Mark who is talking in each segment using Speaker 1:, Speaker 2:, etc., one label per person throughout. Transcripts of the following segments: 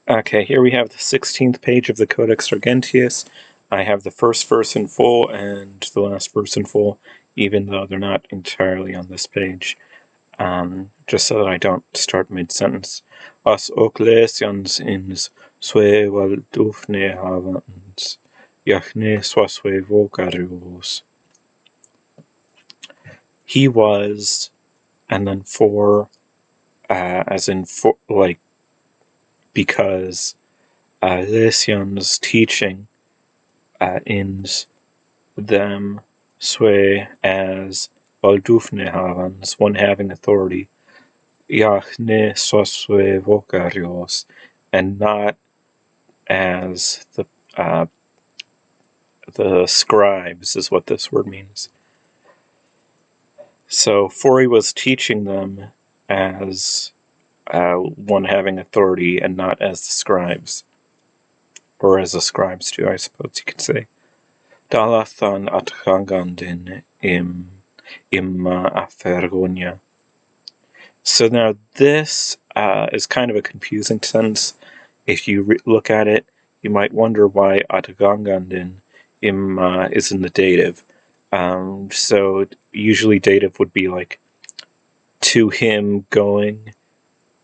Speaker 1: Okay, here we have the 16th page of the Codex Argenteus. I have the first verse in full and the last verse in full, even though they're not entirely on this page, just so that I don't start mid-sentence. Os oclesians ins sue valdufne havans, jachne swaswe vocarios. He was, and then for, as in for, like, because Lesian's teaching ins them sway as valdufne havans, one having authority, jachne swaswe vocarios, and not as the scribes is what this word means. So Fori was teaching them as one having authority and not as the scribes. Or as the scribes do, I suppose you could say. Dalathan atragandin imma afergonia. So now this is kind of a confusing sentence. If you look at it, you might wonder why atragandin imma is in the dative. So usually dative would be like to him going,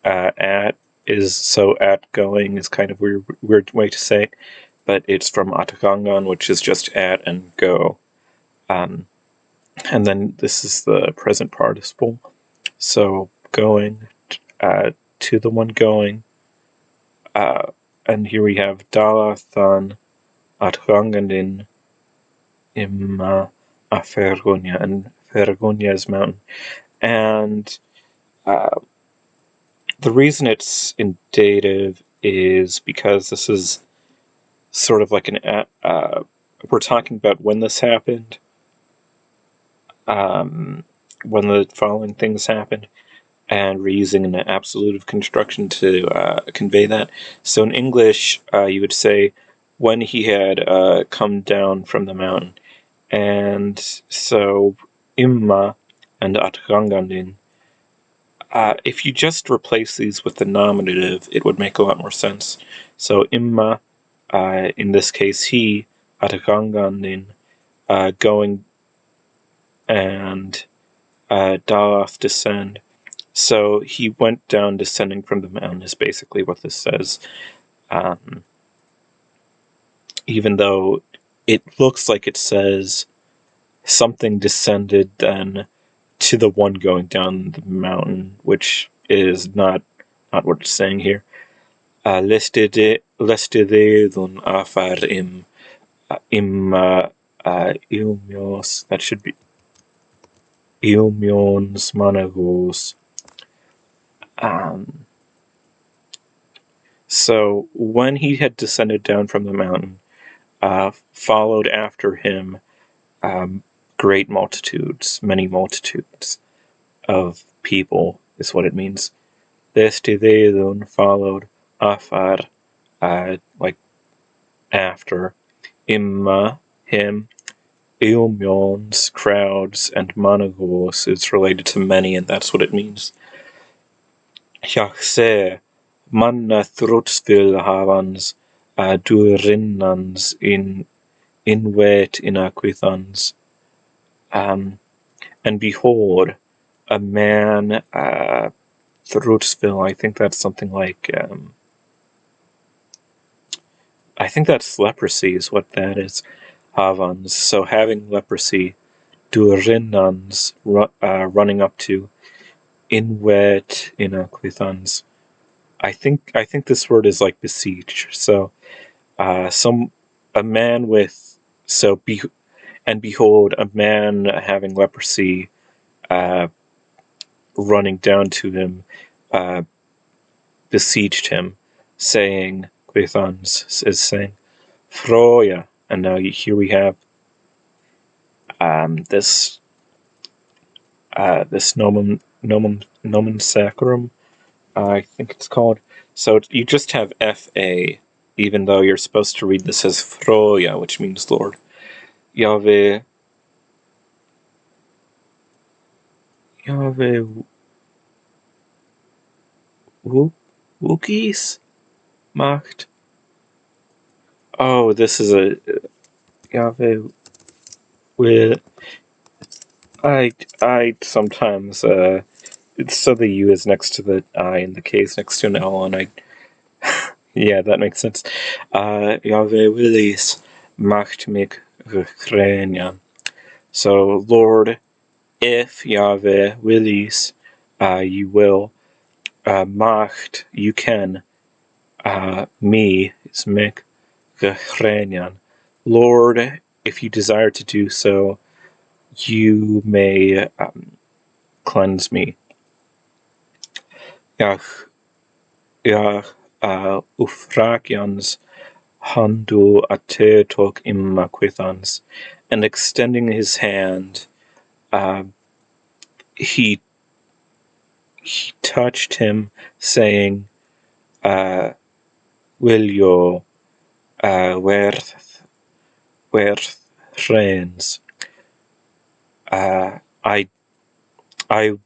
Speaker 1: at is, so at going is kind of weird way to say, but it's from atagangan, which is just at and go. And then this is the present participle. So going, to the one going, and here we have dalathan atagangandin imma afergonia, and Fergonia is mountain. And the reason it's in dative is because this is sort of like we're talking about when this happened, when the following things happened, and we're using an absolutive construction to convey that. So in English, you would say when he had come down from the mountain. And so imma and atgangandin, if you just replace these with the nominative, it would make a lot more sense. So imma, in this case he, atgangandin, going, and dalath, descend. So he went down descending from the mountain is basically what this says. Even though it looks like it says something descended then to the one going down the mountain, which is not what it's saying here. Lestede dun afar im ilmios, that should be ilmions managos. So when he had descended down from the mountain, followed after him great multitudes, many multitudes of people, is what it means. Destidedun followed, afar, like after, imma, him, ilmions, crowds, and managos is related to many, and that's what it means. Jachse, manna thrutsvil havans, durinnans in wet inaquithans. And behold, a man, Thrutsville, I think that's something like, I think that's leprosy is what that is. Havans, so having leprosy, Durinnans, running up to, in wet inaquithans. I think this word is like beseech. So, a man with, so and behold, a man having leprosy, running down to him, beseeched him, saying, Quethans is saying, Froya. And now here we have this nomen sacrum, I think it's called. So you just have FA, even though you're supposed to read this as Froya, which means Lord. Yahweh Wookiees? Macht. Oh, this is a Yahweh will. I sometimes so the U is next to the I and the K is next to an L, and yeah, that makes sense. Yahweh willis macht mich rekrenia. So, Lord, if Yahweh willis, you will, macht, you can, me is mich rekrenia. Lord, if you desire to do so, you may cleanse me. Yach, ufragians handu atetok immaquithans, and extending his hand, he touched him, saying, "Will worth reigns." I I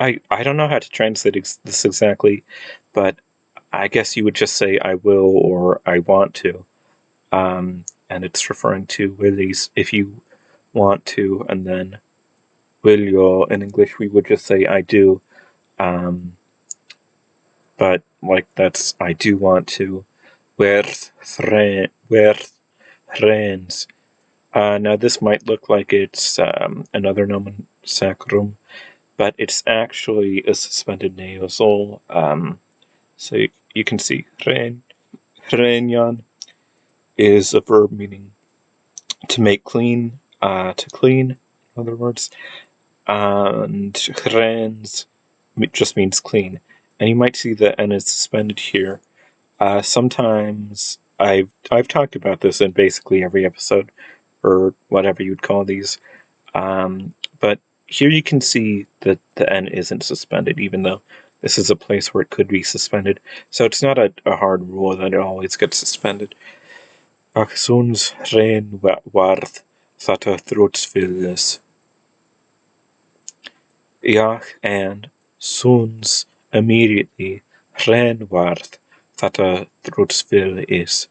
Speaker 1: I don't know how to translate this exactly, but I guess you would just say "I will" or "I want to," and it's referring to willies if you want to, and then will you in English we would just say "I do," but like that's "I do want to." Worth reigns. Now this might look like it's another nomen sacrum, but it's actually a suspended nasal. So you can see reignan is a verb meaning to make clean, to clean, in other words, and reigns just means clean. And you might see the N is suspended here. Sometimes I've talked about this in basically every episode, or whatever you'd call these. But here you can see that the N isn't suspended, even though this is a place where it could be suspended. So it's not a hard rule that it always gets suspended. Ach soons rein warth thata throatsvilles. Yach and soons immediately rein warth thata throatsville is.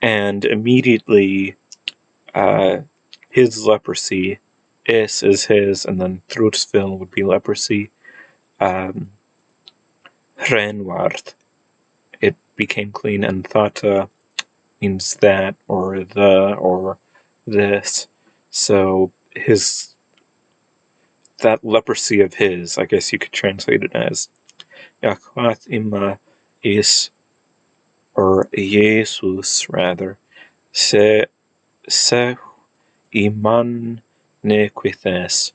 Speaker 1: And immediately his leprosy, is his, and then throatsville would be leprosy. Renward, it became clean, and thata means that, or the, or this. So that leprosy of his, I guess you could translate it as Yakwat ima is, or Jesus rather, se iman ne quithes,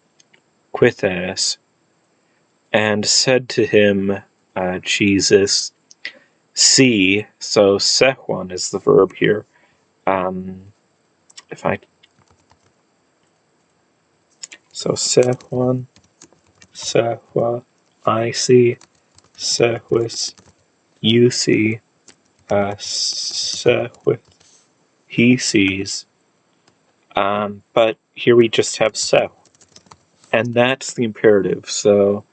Speaker 1: and said to him, Jesus, see, so sehwan is the verb here. So sehwan, sehwa, I see, sehwis, you see, sehwith, he sees. But here we just have seh, and that's the imperative. So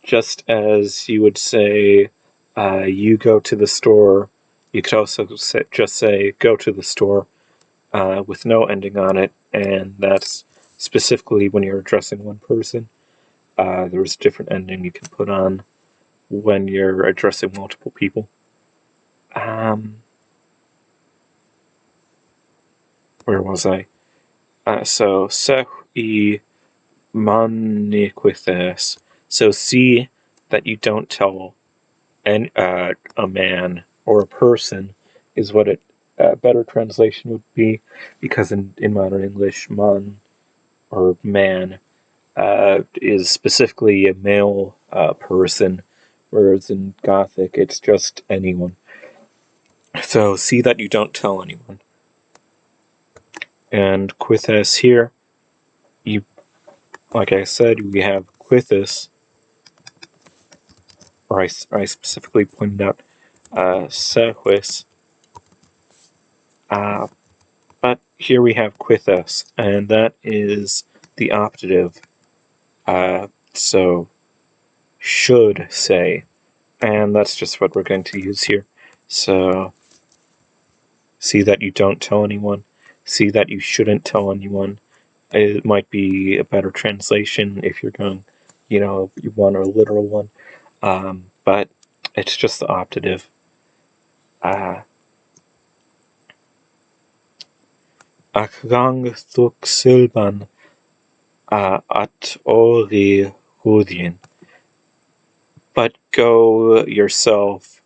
Speaker 1: just as you would say, you go to the store, you could also just say, go to the store, with no ending on it, and that's specifically when you're addressing one person. There's a different ending you can put on when you're addressing multiple people. Where was I? So, seh I maniquithes. So, see that you don't tell a man or a person is what a better translation would be, because in modern English, man or man is specifically a male person, whereas in Gothic it's just anyone. So see that you don't tell anyone. And quithes here, you, like I said, we have quithus, or I specifically pointed out sehwis, but here we have quithus, and that is the optative. So should say, And that's just what we're going to use here. So, see that you don't tell anyone. See that you shouldn't tell anyone. It might be a better translation if you're going, you want a literal one. But it's just the optative. Akgang thuk silban at ori hudien. But go yourself,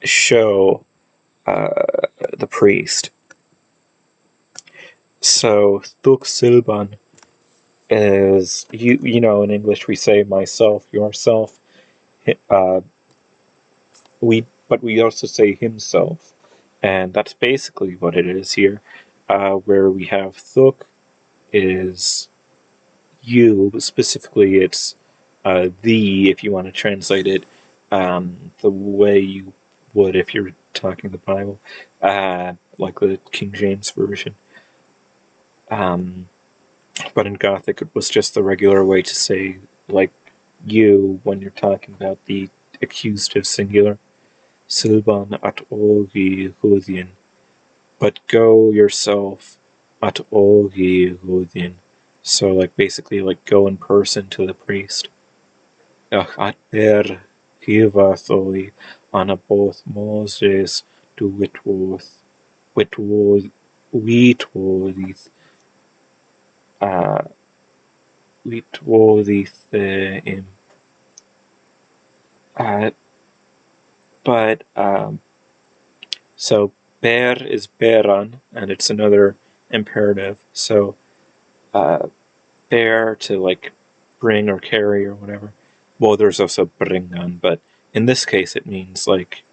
Speaker 1: show the priest. So thuk silban is in English we say myself, yourself. Uh, but we also say himself, and that's basically what it is here. Where we have thuk is you, specifically it's the, if you want to translate it the way you would if you're talking the Bible, like the King James version. But in Gothic, it was just the regular way to say, like, you when you're talking about the accusative singular. Silban at ogi hudien. But go yourself at ogi hudien. So, like, basically, like, go in person to the priest. Ach at ber hivathoi anaboth Moses du witwoth uh witwoth im. Uh, but So ber is beran, and it's another imperative. So bear, to like bring or carry or whatever. Well, there's also bringan, but in this case it means like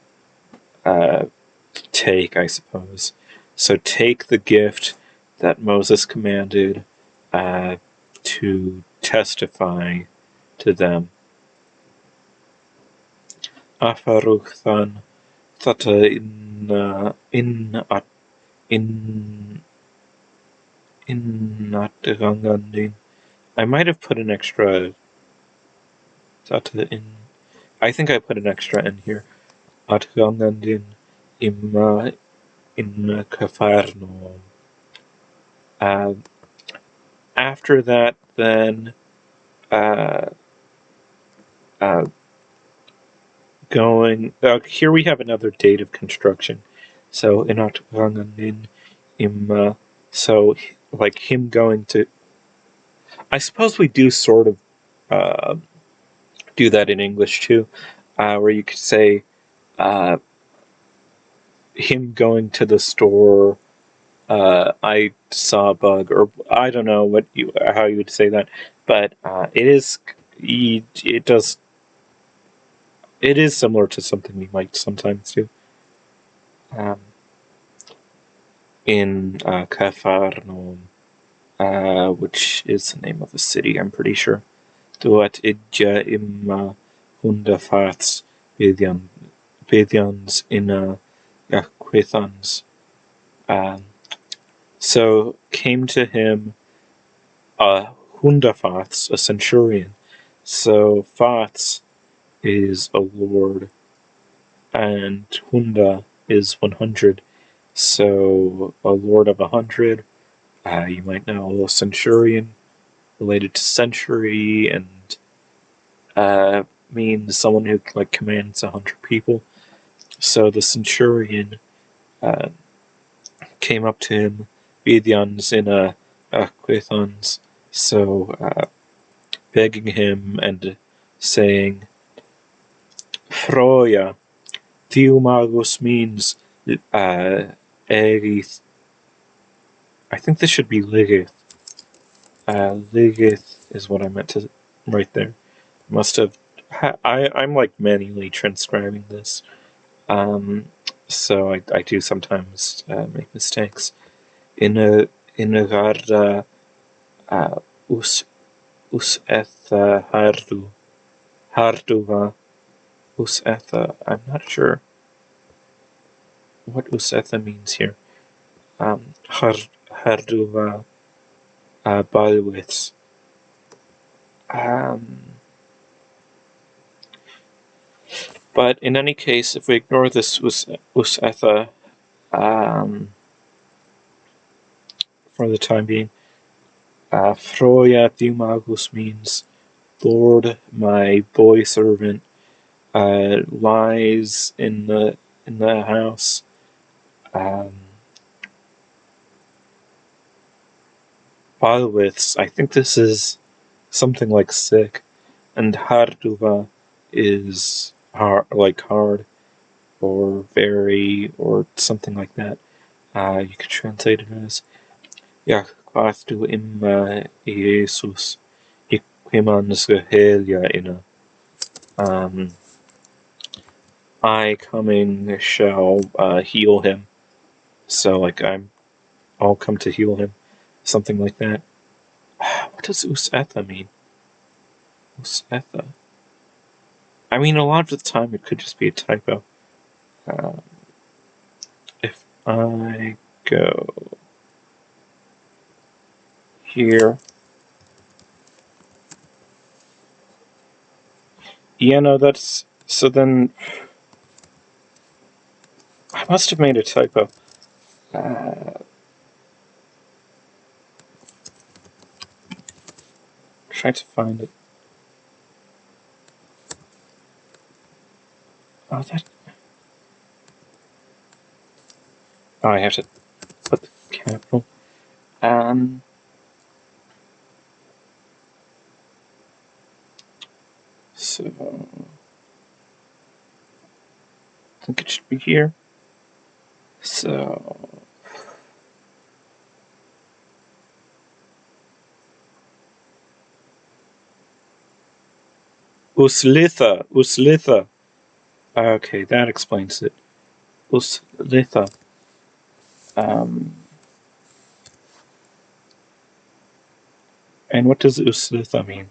Speaker 1: take, I suppose. So take the gift that Moses commanded to testify to them. Afaruchthan thata in Natagangandin. I might have put an extra in. I think I put an extra in here. Natagangandin imma in Cafarnaum. Uh, After that, then uh, uh, going. Here we have another dative construction. So in Natagangandin imma. So like him going to. I suppose we do sort of uh, do that in English too, where you could say him going to the store. I saw a bug, or I don't know how you would say that, but it does. It is similar to something we might sometimes do. Um, in Cafarnaum, which is the name of the city, I'm pretty sure. Duat idja imma hundafaths Bedians in Quithans. So came to him Hundafaths, a centurion. So Faths is a lord, and Hunda is 100. So a lord of 100, you might know a centurion, related to century, and means someone who like commands 100 people. So the centurion uh, came up to him, Vidians in Quithons, so begging him and saying, Froya, Theomagus means Erith. I think this should be Ligith. Ligith is what I meant to write there. Must have. I'm like manually transcribing this. So I do sometimes make mistakes. In a garda us etha harduva us etha. I'm not sure what us etha means here. Harduva balwiths. But in any case, if we ignore this us-etha for the time being, Froya Dimagus means Lord, my boy servant, lies in the house. Balwiths, I think this is something like sick, and Harduva is hard, or very, or something like that. You could translate it as Jachvathu imma Jesus Iquimans gehelia inna. I coming shall heal him. So like I'll come to heal him. Something like that. What does us-etha mean? Us-etha. I mean, a lot of the time it could just be a typo. If I go here. Yeah, no, that's... So then... I must have made a typo. Trying to find it. Oh, that... Oh, I have to put the capital. So... I think it should be here. So... Uslitha. Okay, that explains it. Uslitha. And what does Uslitha mean?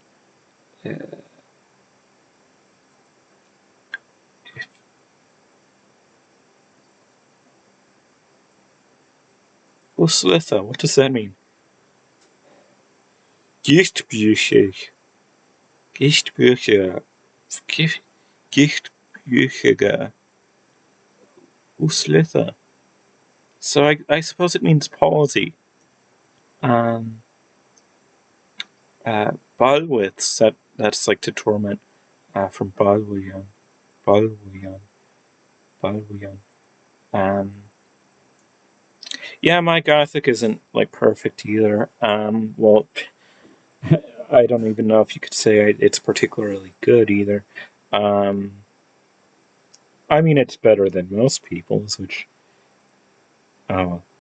Speaker 1: Uslitha, what does that mean? Gichtbücher. Gichtbücher. Gichtbücher. Uslitha. So I suppose it means palsy. Balwiths, that's like to torment, from Balwian. Yeah, my Gothic isn't like perfect either. Well, I don't even know if you could say it's particularly good either. I mean, it's better than most people's, which... Oh,